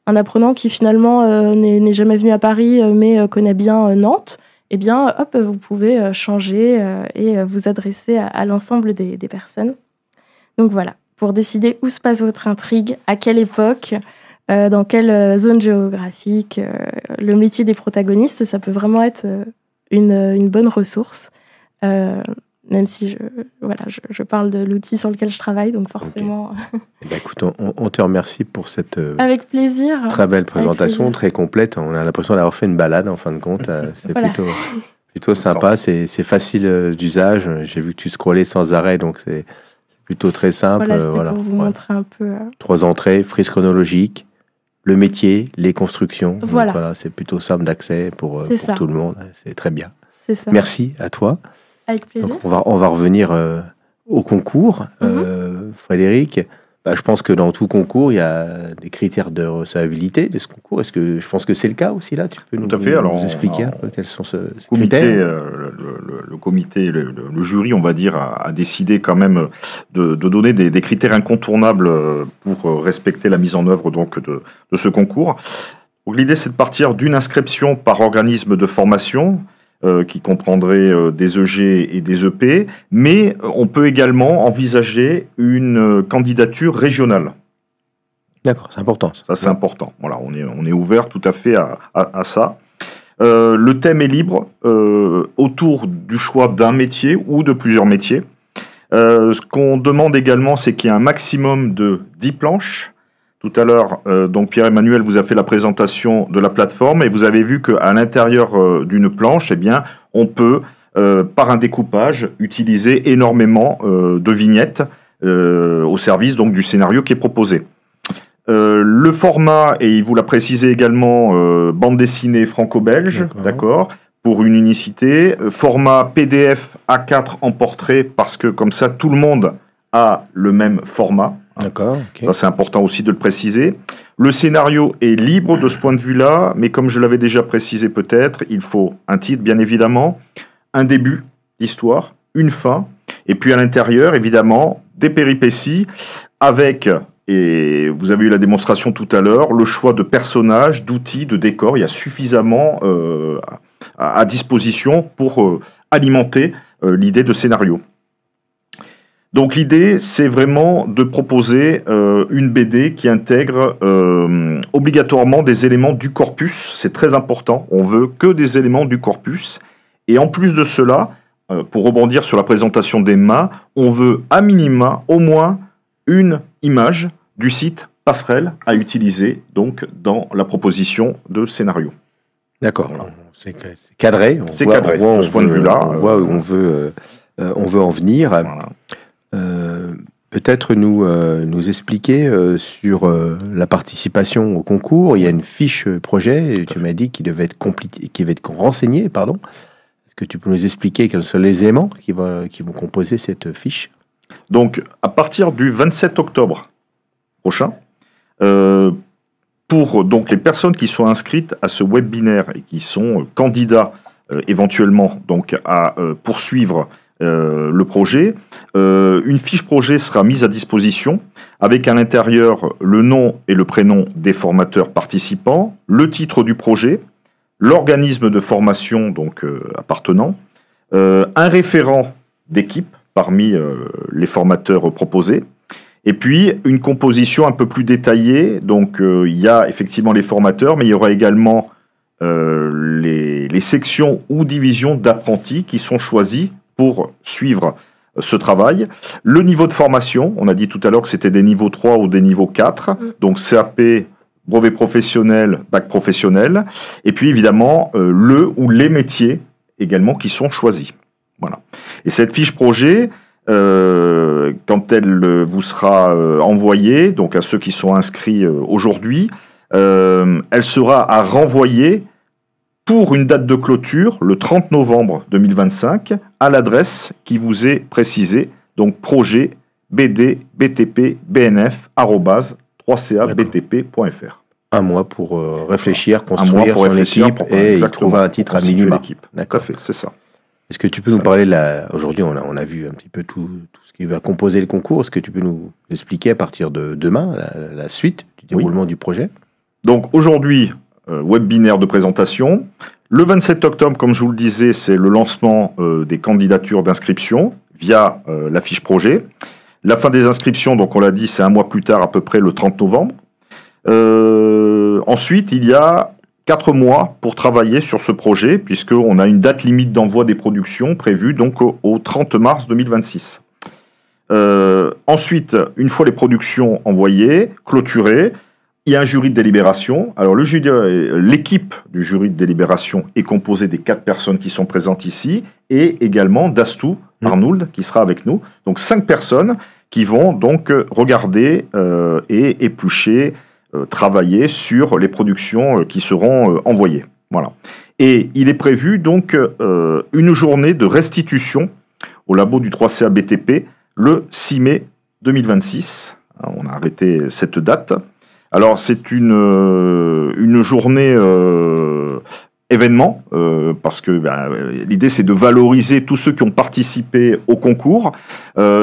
apprenant qui finalement n'est jamais venu à Paris mais connaît bien Nantes, eh bien, hop, vous pouvez changer et vous adresser à l'ensemble des personnes. Donc voilà, pour décider où se passe votre intrigue, à quelle époque, dans quelle zone géographique, le métier des protagonistes, ça peut vraiment être une bonne ressource. Même si je parle de l'outil sur lequel je travaille, donc forcément... Okay. Écoute, on te remercie pour cette avec plaisir. Très belle présentation, très complète. On a l'impression d'avoir fait une balade, en fin de compte. C'est plutôt sympa, c'est facile d'usage. J'ai vu que tu scrollais sans arrêt, donc c'est plutôt très simple. Voilà, pour vous montrer un peu... 3 entrées, frise chronologique, le métier, les constructions. Voilà. Donc, c'est plutôt simple d'accès pour tout le monde. C'est très bien. C'est ça. Merci à toi. Avec plaisir. Donc, on va revenir au concours. Frédéric, je pense que dans tout concours, il y a des critères de recevabilité de ce concours. Je pense que c'est le cas aussi là. Tu peux nous expliquer un peu quels sont ces critères. Le comité, le jury, on va dire, a décidé quand même de donner des critères incontournables pour respecter la mise en œuvre donc de ce concours. L'idée, c'est de partir d'une inscription par organisme de formation, qui comprendrait des EG et des EP, mais on peut également envisager une candidature régionale. D'accord, c'est important. Ça, c'est important. Voilà, on est ouvert tout à fait à ça. Le thème est libre autour du choix d'un métier ou de plusieurs métiers. Ce qu'on demande également, c'est qu'il y ait un maximum de 10 planches. Tout à l'heure, donc Pierre-Emmanuel vous a fait la présentation de la plateforme et vous avez vu qu'à l'intérieur d'une planche, eh bien, on peut, par un découpage, utiliser énormément de vignettes au service donc, du scénario qui est proposé. Le format, et il vous l'a précisé également, bande dessinée franco-belge, d'accord, pour une unicité. Format PDF A4 en portrait, parce que comme ça, tout le monde a le même format. D'accord. Okay. Ça, c'est important aussi de le préciser. Le scénario est libre de ce point de vue-là, mais comme je l'avais déjà précisé peut-être, il faut un titre, bien évidemment, un début d'histoire, une fin, et puis à l'intérieur, évidemment, des péripéties avec, et vous avez eu la démonstration tout à l'heure, le choix de personnages, d'outils, de décors. Il y a suffisamment à disposition pour alimenter l'idée de scénario. Donc l'idée, c'est vraiment de proposer une BD qui intègre obligatoirement des éléments du corpus. C'est très important. On veut que des éléments du corpus. Et en plus de cela, pour rebondir sur la présentation d'Emma, on veut à minima au moins une image du site passerelle à utiliser donc dans la proposition de scénario. D'accord. Voilà. C'est cadré. C'est cadré. De ce point de vue-là, on voit où on veut en venir. Voilà. Peut-être nous expliquer sur la participation au concours. Il y a une fiche projet, tu m'as dit, qui devait être renseignée, pardon. Est-ce que tu peux nous expliquer quels sont les éléments qui vont composer cette fiche? Donc, à partir du 27 octobre prochain, pour donc les personnes qui sont inscrites à ce webinaire et qui sont candidats éventuellement donc à poursuivre le projet, une fiche projet sera mise à disposition avec à l'intérieur le nom et le prénom des formateurs participants, le titre du projet, l'organisme de formation donc appartenant, un référent d'équipe parmi les formateurs proposés, et puis une composition un peu plus détaillée. Donc il y a effectivement les formateurs, mais il y aura également les sections ou divisions d'apprentis qui sont choisis pour suivre ce travail. Le niveau de formation, on a dit tout à l'heure que c'était des niveaux 3 ou des niveaux 4, donc CAP, brevet professionnel, bac professionnel, et puis évidemment le ou les métiers également qui sont choisis. Voilà. Et cette fiche projet, quand elle vous sera envoyée, donc à ceux qui sont inscrits aujourd'hui, elle sera à renvoyer pour une date de clôture, le 30 novembre 2025, à l'adresse qui vous est précisée, donc projet bd btp bnf @3cabtp.fr. Un mois pour réfléchir, construire son équipe et trouver un titre à minima. D'accord, c'est ça. Est-ce que tu peux nous parler, aujourd'hui on a vu un petit peu tout ce qui va composer le concours, est-ce que tu peux nous expliquer à partir de demain la suite du déroulement du projet? Donc aujourd'hui, webinaire de présentation. Le 27 octobre, comme je vous le disais, c'est le lancement des candidatures d'inscription via la fiche projet. La fin des inscriptions, donc on l'a dit, c'est un mois plus tard, à peu près le 30 novembre. Ensuite, il y a 4 mois pour travailler sur ce projet, puisqu'on a une date limite d'envoi des productions prévue donc au 30 mars 2026. Ensuite, une fois les productions envoyées, clôturées, il y a un jury de délibération. Alors, l'équipe du jury de délibération est composée des 4 personnes qui sont présentes ici et également d'Astou Arnould qui sera avec nous. Donc, 5 personnes qui vont donc regarder et éplucher, travailler sur les productions qui seront envoyées. Voilà. Et il est prévu donc une journée de restitution au labo du 3CA BTP le 6 mai 2026. On a arrêté cette date. Alors, c'est une journée événement, parce que l'idée, c'est de valoriser tous ceux qui ont participé au concours.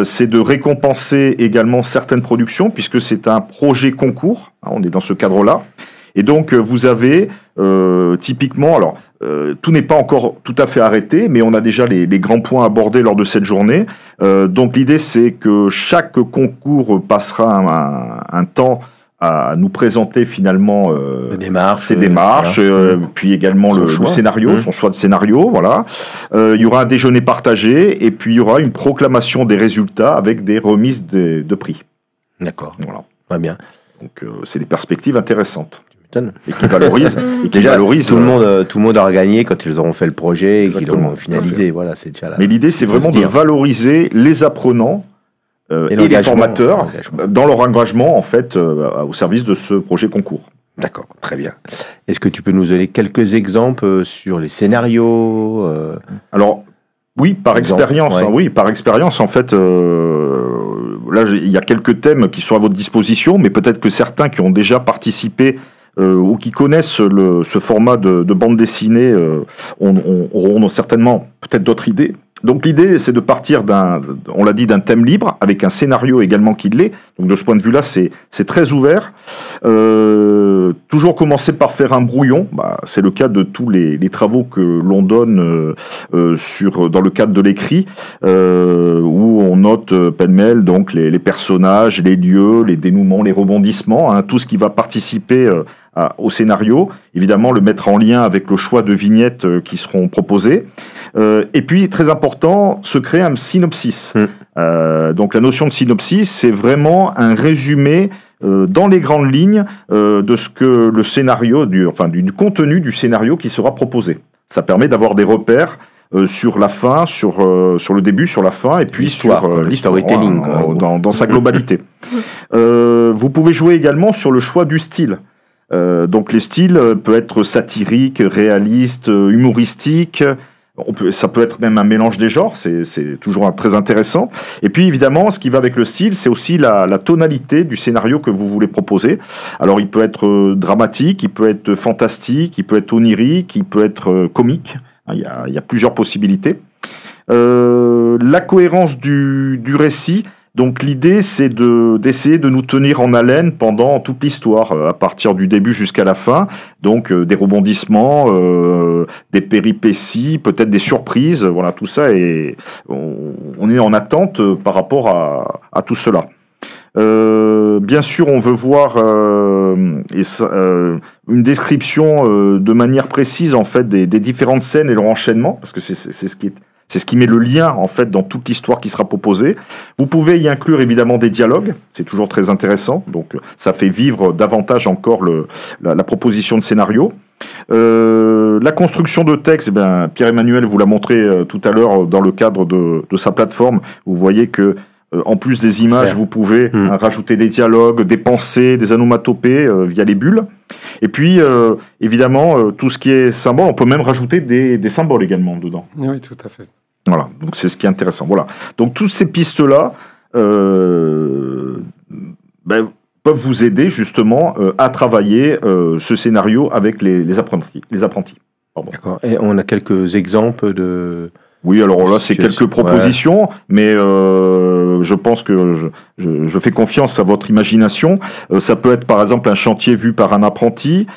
C'est de récompenser également certaines productions, puisque c'est un projet concours. On est dans ce cadre-là. Et donc, vous avez typiquement... Alors, tout n'est pas encore tout à fait arrêté, mais on a déjà les grands points abordés lors de cette journée. Donc, l'idée, c'est que chaque concours passera un temps à nous présenter finalement ses démarches, puis également le scénario, son choix de scénario, voilà. Il y aura un déjeuner partagé et puis il y aura une proclamation des résultats avec des remises de prix. D'accord. Voilà. Très bien. Donc c'est des perspectives intéressantes. Et qui valorisent. Déjà, tout le monde aura gagné quand ils auront fait le projet et qu'ils l'ont finalisé. Voilà, c'est déjà là. Mais l'idée, c'est vraiment de valoriser les apprenants et les formateurs dans leur engagement en fait au service de ce projet concours. D'accord, très bien. Est-ce que tu peux nous donner quelques exemples sur les scénarios Alors oui, par expérience. Ouais. Oui, par expérience en fait. Là, il y a quelques thèmes qui sont à votre disposition, mais peut-être que certains qui ont déjà participé ou qui connaissent ce format de bande dessinée auront certainement peut-être d'autres idées. Donc l'idée, c'est de partir on l'a dit, d'un thème libre, avec un scénario également qui l'est. Donc de ce point de vue-là, c'est très ouvert. Toujours commencer par faire un brouillon. C'est le cas de tous les travaux que l'on donne dans le cadre de l'écrit, où on note pêle-mêle donc les personnages, les lieux, les dénouements, les rebondissements, tout ce qui va participer au scénario. Évidemment, le mettre en lien avec le choix de vignettes qui seront proposées. Et puis, très important, se créer un synopsis. Donc, la notion de synopsis, c'est vraiment un résumé dans les grandes lignes de ce que le scénario, du contenu du scénario qui sera proposé. Ça permet d'avoir des repères sur la fin, sur le début, sur la fin, et puis sur le storytelling dans sa globalité. Vous pouvez jouer également sur le choix du style. Donc les styles peuvent être satiriques, réalistes, humoristiques. Ça peut être même un mélange des genres, c'est toujours très intéressant. Et puis évidemment, ce qui va avec le style, c'est aussi la tonalité du scénario que vous voulez proposer. Alors il peut être dramatique, il peut être fantastique, il peut être onirique, il peut être comique. Il y a plusieurs possibilités. La cohérence du récit. Donc l'idée, c'est d'essayer de nous tenir en haleine pendant toute l'histoire, à partir du début jusqu'à la fin. Donc des rebondissements, des péripéties, peut-être des surprises. Voilà, tout ça, et on est en attente par rapport à tout cela. Bien sûr, on veut voir une description de manière précise en fait des différentes scènes et leur enchaînement, parce que c'est ce qui met le lien, en fait, dans toute l'histoire qui sera proposée. Vous pouvez y inclure, évidemment, des dialogues. C'est toujours très intéressant. Donc, ça fait vivre davantage encore la proposition de scénario. La construction de texte, Pierre-Emmanuel vous l'a montré tout à l'heure dans le cadre de sa plateforme. Vous voyez que, en plus des images, vous pouvez rajouter des dialogues, des pensées, des onomatopées via les bulles. Et puis, évidemment, tout ce qui est symbole, on peut même rajouter des symboles également dedans. Oui, tout à fait. Voilà, donc c'est ce qui est intéressant. Voilà. Donc toutes ces pistes-là peuvent vous aider justement à travailler ce scénario avec les apprentis. D'accord. Et on a quelques exemples Oui, alors là, c'est quelques propositions, mais je pense que je fais confiance à votre imagination. Ça peut être, par exemple, un chantier vu par un apprenti.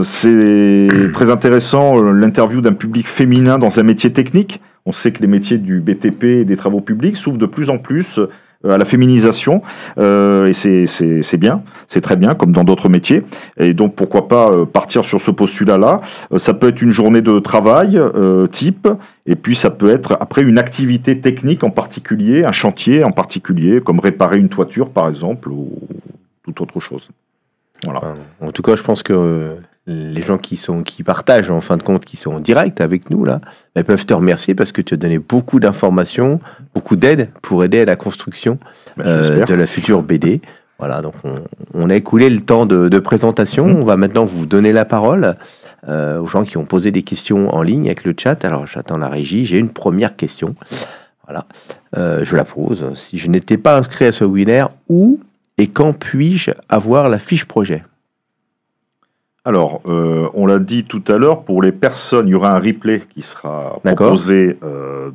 C'est très intéressant, l'interview d'un public féminin dans un métier technique. On sait que les métiers du BTP et des travaux publics s'ouvrent de plus en plus à la féminisation, et c'est bien, c'est très bien, comme dans d'autres métiers. Et donc, pourquoi pas partir sur ce postulat-là. Ça peut être une journée de travail type, et puis ça peut être après une activité technique en particulier, un chantier en particulier, comme réparer une toiture, par exemple, ou toute autre chose. Voilà. En tout cas, je pense que les gens qui partagent, en fin de compte, qui sont en direct avec nous, là, ils peuvent te remercier parce que tu as donné beaucoup d'informations, beaucoup d'aide pour aider à la construction de la future BD. Voilà, donc on a écoulé le temps de présentation. On va maintenant vous donner la parole aux gens qui ont posé des questions en ligne avec le chat. Alors, j'attends la régie. J'ai une première question. Voilà, je la pose. Si je n'étais pas inscrit à ce webinaire, où et quand puis-je avoir la fiche projet? Alors, on l'a dit tout à l'heure, pour les personnes, il y aura un replay qui sera proposé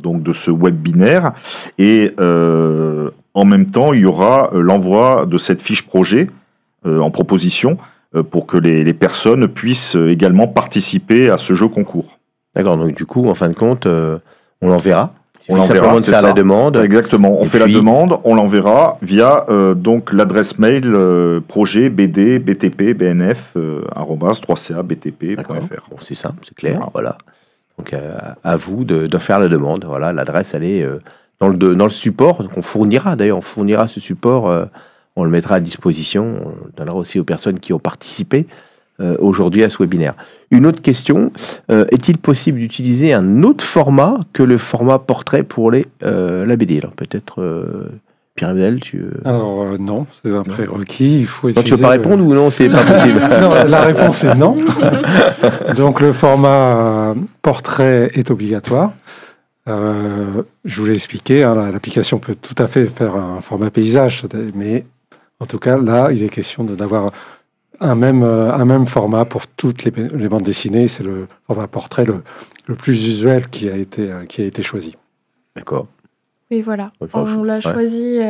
donc de ce webinaire, et en même temps, il y aura l'envoi de cette fiche projet en proposition pour que les personnes puissent également participer à ce jeu concours. D'accord, donc du coup, en fin de compte, on l'enverra. On l'enverra, c'est ça. La demande. Exactement, on fait la demande, on l'enverra via donc l'adresse mail projet bd btp bnf @3cabtp.fr. Bon, c'est simple, c'est clair. Voilà. Donc à vous de faire la demande. Voilà, l'adresse elle est dans le support. Donc on fournira ce support. On le mettra à disposition. On le donnera aussi aux personnes qui ont participé aujourd'hui à ce webinaire. Une autre question, est-il possible d'utiliser un autre format que le format portrait pour la BD? Alors peut-être Pierre-Emmanuel, Alors non, c'est un prérequis. Il faut tu veux pas répondre ou non, c'est pas possible? Non, la réponse est non. Donc le format portrait est obligatoire. Je vous l'ai expliqué, l'application peut tout à fait faire un format paysage, mais en tout cas là, il est question d'avoir un même format pour toutes les bandes dessinées. C'est le format portrait le plus usuel qui a été choisi. D'accord. Oui, voilà. On l'a choisi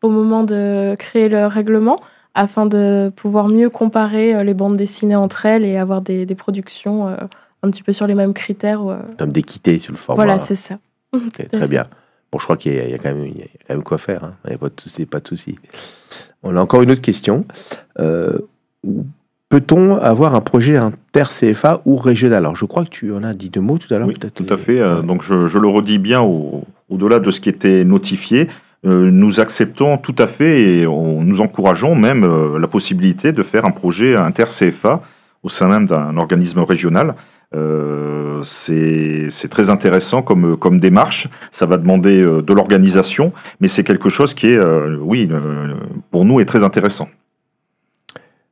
au moment de créer le règlement afin de pouvoir mieux comparer les bandes dessinées entre elles et avoir des productions un petit peu sur les mêmes critères. Comme d'équité sur le format. Voilà, c'est ça. C'est très bien. Bon, je crois qu'il y a quand même quoi faire. Hein. Il n'y a pas de souci. On a encore une autre question. Peut-on avoir un projet inter-CFA ou régional? Alors, je crois que tu en as dit 2 mots tout à l'heure. Oui, tout à fait. Donc, je le redis bien au-delà de ce qui était notifié. Nous acceptons tout à fait et nous encourageons même la possibilité de faire un projet inter-CFA au sein même d'un organisme régional. C'est très intéressant comme démarche. Ça va demander de l'organisation, mais c'est quelque chose qui est, pour nous, est très intéressant.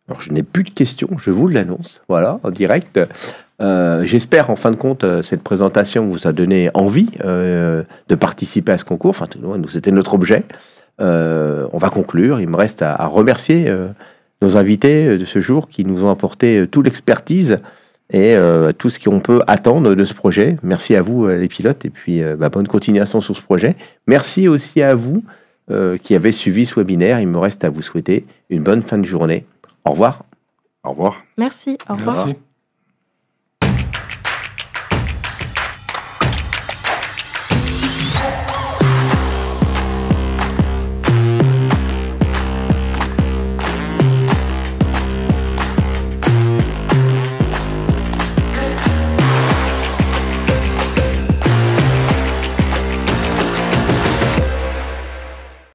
Alors, je n'ai plus de questions, je vous l'annonce, voilà, en direct. J'espère, en fin de compte, cette présentation vous a donné envie de participer à ce concours. Enfin, nous, c'était notre objet. On va conclure. Il me reste à remercier nos invités de ce jour qui nous ont apporté toute l'expertise et tout ce qu'on peut attendre de ce projet. Merci à vous, les pilotes, et puis bonne continuation sur ce projet. Merci aussi à vous qui avez suivi ce webinaire. Il me reste à vous souhaiter une bonne fin de journée. Au revoir. Au revoir. Merci. Au revoir. Merci.